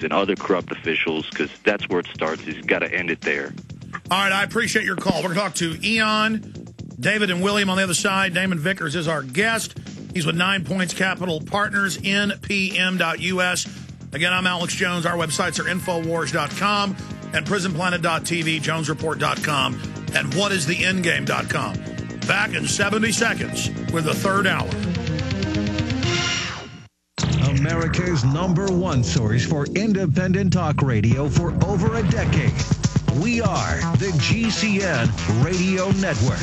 and other corrupt officials, because that's where it starts. He's got to end it there. All right, I appreciate your call. We're going to talk to Eon, David, and William on the other side. Damon Vickers is our guest. He's with 9 Points Capital Partners, npm.us. Again, I'm Alex Jones. Our websites are Infowars.com and PrisonPlanet.tv, JonesReport.com, and WhatIsTheEndGame.com. Back in 70 seconds with the third hour. America's #1 source for independent talk radio for over a decade. We are the GCN Radio Network.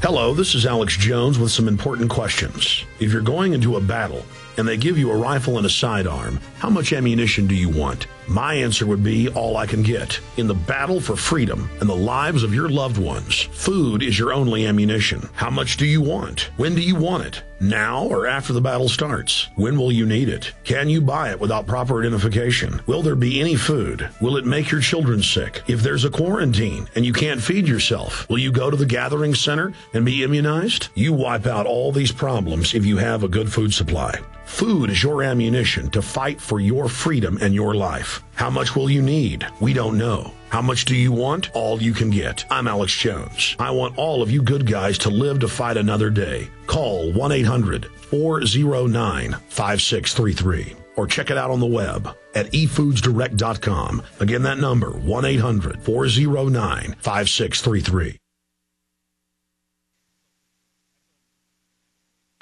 Hello, this is Alex Jones with some important questions. If you're going into a battle and they give you a rifle and a sidearm, how much ammunition do you want? My answer would be all I can get. In the battle for freedom and the lives of your loved ones, food is your only ammunition. How much do you want? When do you want it? Now or after the battle starts? When will you need it? Can you buy it without proper identification? Will there be any food? Will it make your children sick? If there's a quarantine and you can't feed yourself, will you go to the gathering center and be immunized? You wipe out all these problems if you have a good food supply. Food is your ammunition to fight for your freedom and your life. How much will you need? We don't know. How much do you want? All you can get. I'm Alex Jones. I want all of you good guys to live to fight another day. Call 1-800-409-5633 or check it out on the web at efoodsdirect.com. Again, that number, 1-800-409-5633.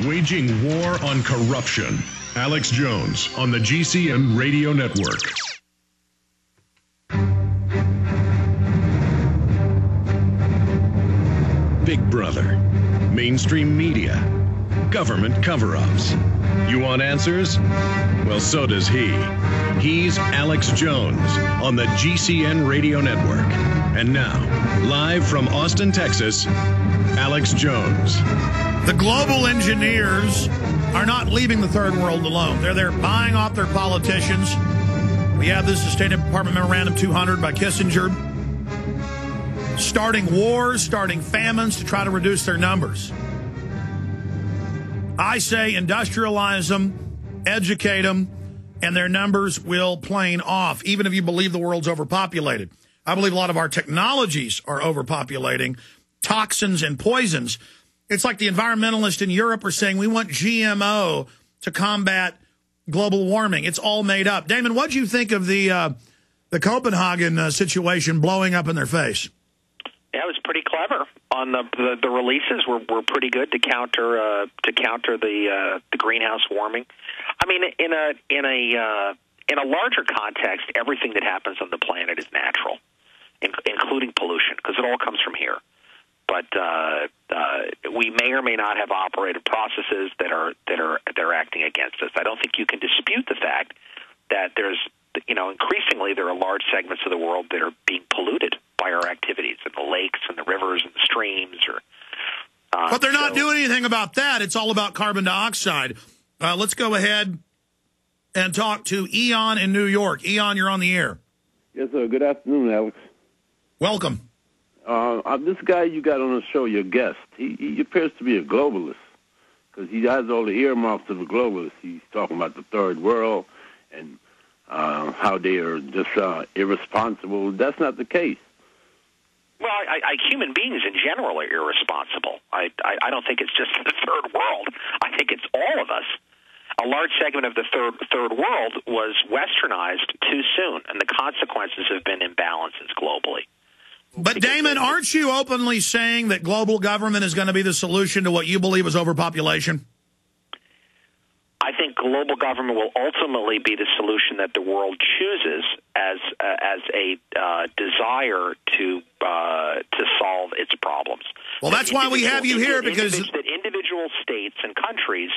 Waging war on corruption. Alex Jones on the GCN Radio Network. Big Brother, mainstream media, government cover-ups. You want answers? Well, so does he. He's Alex Jones on the GCN Radio Network. And now, live from Austin, Texas, Alex Jones. The global engineers are not leaving the third world alone. They're there buying off their politicians. We have this State Department Memorandum 200 by Kissinger. Starting wars, starting famines to try to reduce their numbers. I say industrialize them, educate them, and their numbers will plane off, even if you believe the world's overpopulated. I believe a lot of our technologies are overpopulating, toxins and poisons. It's like the environmentalists in Europe are saying we want GMO to combat global warming. It's all made up. Damon, what do you think of the Copenhagen situation blowing up in their face? Yeah, it was pretty clever. On the releases were pretty good to counter the greenhouse warming. I mean, in a larger context, everything that happens on the planet is natural, including pollution, because it all comes from here. But we may or may not have operated processes that are acting against us. I don't think you can dispute the fact that there's, increasingly there are large segments of the world that are being polluted by our activities in the lakes and the rivers and the streams. But they're not doing anything about that. It's all about carbon dioxide. Let's go ahead and talk to Eon in New York. Eon, you're on the air. Yes, sir. Good afternoon, Alex. Welcome. This guy you got on the show, your guest, he appears to be a globalist because he has all the earmarks of a globalist. He's talking about the third world and how they are just irresponsible. That's not the case. Well, human beings in general are irresponsible. I don't think it's just the third world. I think it's all of us. A large segment of the third world was westernized too soon, and the consequences have been imbalances globally. But, Damon, aren't you openly saying that global government is going to be the solution to what you believe is overpopulation? I think global government will ultimately be the solution that the world chooses as a desire to solve its problems. Well, that's why we have you here, because that individual states and countries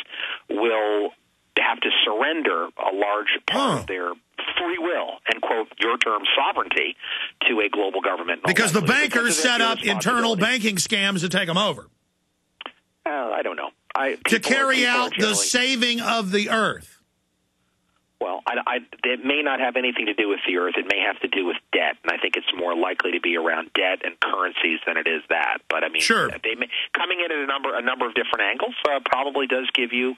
will have to surrender a large part of their free will and, quote, your term, sovereignty to a global government. Because the bankers set up internal banking scams to take them over. I don't know. To carry out the saving of the earth. Well, it may not have anything to do with the earth. It may have to do with debt, and I think it's more likely to be around debt and currencies than it is that. But I mean, sure. Coming in at a number of different angles probably does give you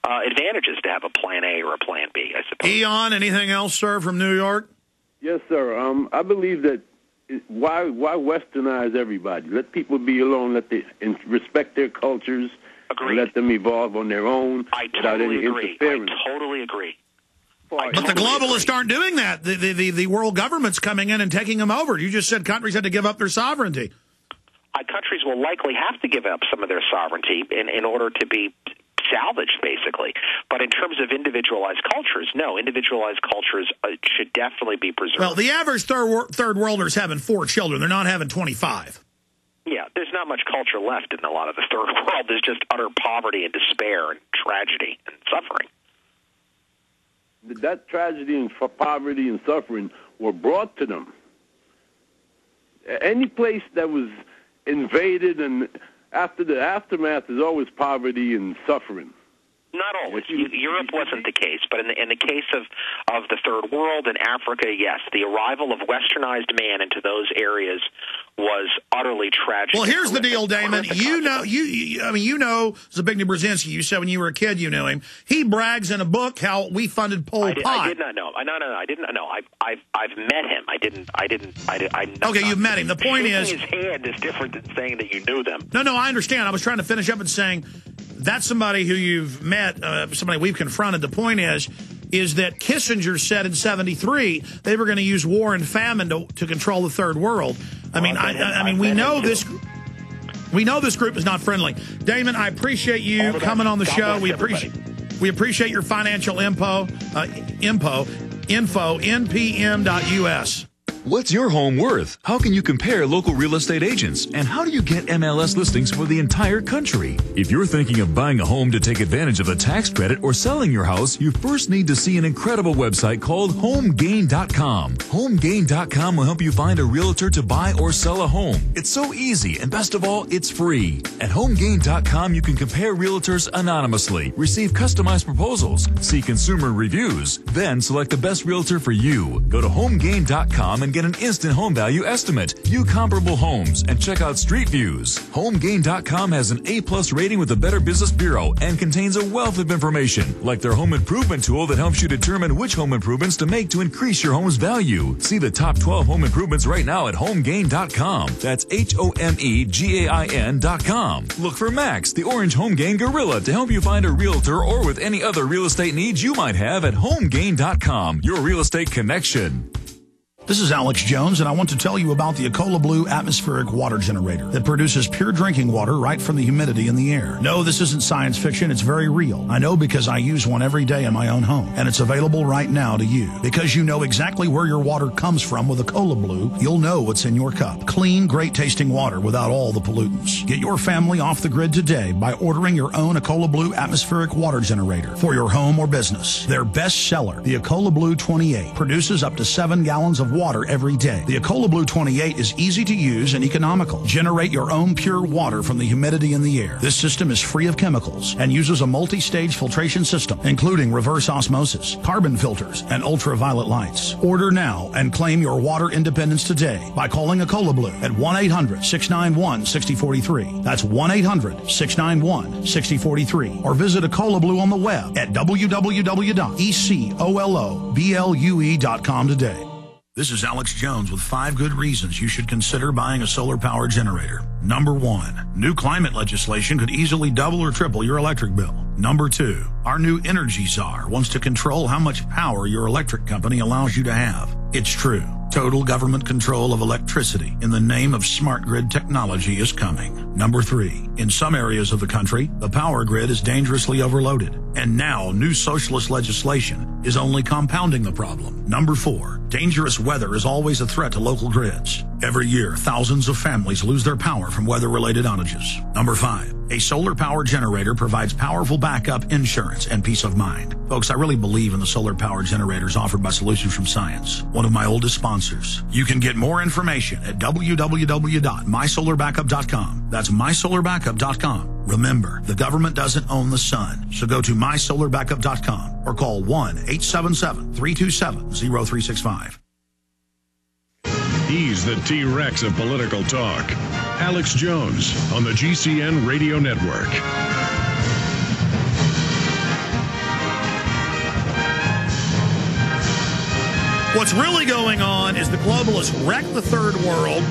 advantages to have a plan A or a plan B, I suppose. Eon, anything else, sir, from New York? Yes, sir. I believe that why westernize everybody? Let people be alone. And respect their cultures. Agreed. And let them evolve on their own without any interference. I totally agree. But the globalists aren't doing that. The world government's coming in and taking them over. You just said countries had to give up their sovereignty. Countries will likely have to give up some of their sovereignty in order to be salvaged, basically. But in terms of individualized cultures, no. Individualized cultures should definitely be preserved. Well, the average third worlder is having 4 children. They're not having 25. Yeah, there's not much culture left in a lot of the third world. There's just utter poverty and despair and tragedy and suffering. That tragedy and poverty and suffering were brought to them. Any place that was invaded and after the aftermath is always poverty and suffering. Not always. Europe wasn't the case, but in the case of the third world and Africa, yes, the arrival of westernized man into those areas was utterly tragic. Well, here's the deal, Damon. You know Zbigniew Brzezinski. You said when you were a kid you knew him. He brags in a book how we funded Pol Pot. I did not know. No, I didn't know. I've met him. Okay, you've met him. The point is, his hand is different than saying that you knew them. No, I understand. I was trying to finish up and saying that's somebody who you've met, somebody we've confronted. The point is that Kissinger said in '73 they were going to use war and famine to control the third world. I mean, we know this group is not friendly. Damon, I appreciate you coming on the show. We appreciate your financial info, npm.us. What's your home worth? How can you compare local real estate agents? And how do you get MLS listings for the entire country? If you're thinking of buying a home to take advantage of a tax credit or selling your house, you first need to see an incredible website called HomeGain.com. HomeGain.com will help you find a realtor to buy or sell a home. It's so easy, and best of all, it's free. At HomeGain.com, you can compare realtors anonymously, receive customized proposals, see consumer reviews, then select the best realtor for you. Go to HomeGain.com and get an instant home value estimate, view comparable homes, and check out street views. HomeGain.com has an A+ rating with the Better Business Bureau and contains a wealth of information, like their home improvement tool that helps you determine which home improvements to make to increase your home's value. See the top 12 home improvements right now at HomeGain.com. That's HomeGain.com. Look for Max, the orange HomeGain gorilla, to help you find a realtor or with any other real estate needs you might have at HomeGain.com, your real estate connection. This is Alex Jones, and I want to tell you about the Ecola Blue atmospheric water generator that produces pure drinking water right from the humidity in the air. No, this isn't science fiction. It's very real. I know because I use one every day in my own home, and it's available right now to you. Because you know exactly where your water comes from with Ecola Blue, you'll know what's in your cup. Clean, great-tasting water without all the pollutants. Get your family off the grid today by ordering your own Ecola Blue atmospheric water generator for your home or business. Their best seller, the Ecola Blue 28, produces up to 7 gallons of water every day. The Ecola Blue 28 is easy to use and economical. Generate your own pure water from the humidity in the air. This system is free of chemicals and uses a multi-stage filtration system, including reverse osmosis, carbon filters, and ultraviolet lights. Order now and claim your water independence today by calling Ecola Blue at 1-800-691-6043. That's 1-800-691-6043. Or visit Ecola Blue on the web at www.ecoloblu.com today. This is Alex Jones with 5 good reasons you should consider buying a solar power generator. Number 1, new climate legislation could easily double or triple your electric bill. Number 2, our new energy czar wants to control how much power your electric company allows you to have. It's true. Total government control of electricity in the name of smart grid technology is coming. Number 3, in some areas of the country, the power grid is dangerously overloaded. And now new socialist legislation is only compounding the problem. Number 4, dangerous weather is always a threat to local grids. Every year, thousands of families lose their power from weather-related outages. Number 5, a solar power generator provides powerful backup insurance and peace of mind. Folks, I really believe in the solar power generators offered by Solutions from Science, one of my oldest sponsors. You can get more information at www.mysolarbackup.com. That's mysolarbackup.com. Remember, the government doesn't own the sun, so go to mysolarbackup.com or call 1-877-327-0365. He's the T-Rex of political talk. Alex Jones on the GCN Radio Network. What's really going on is the globalists wreck the third world.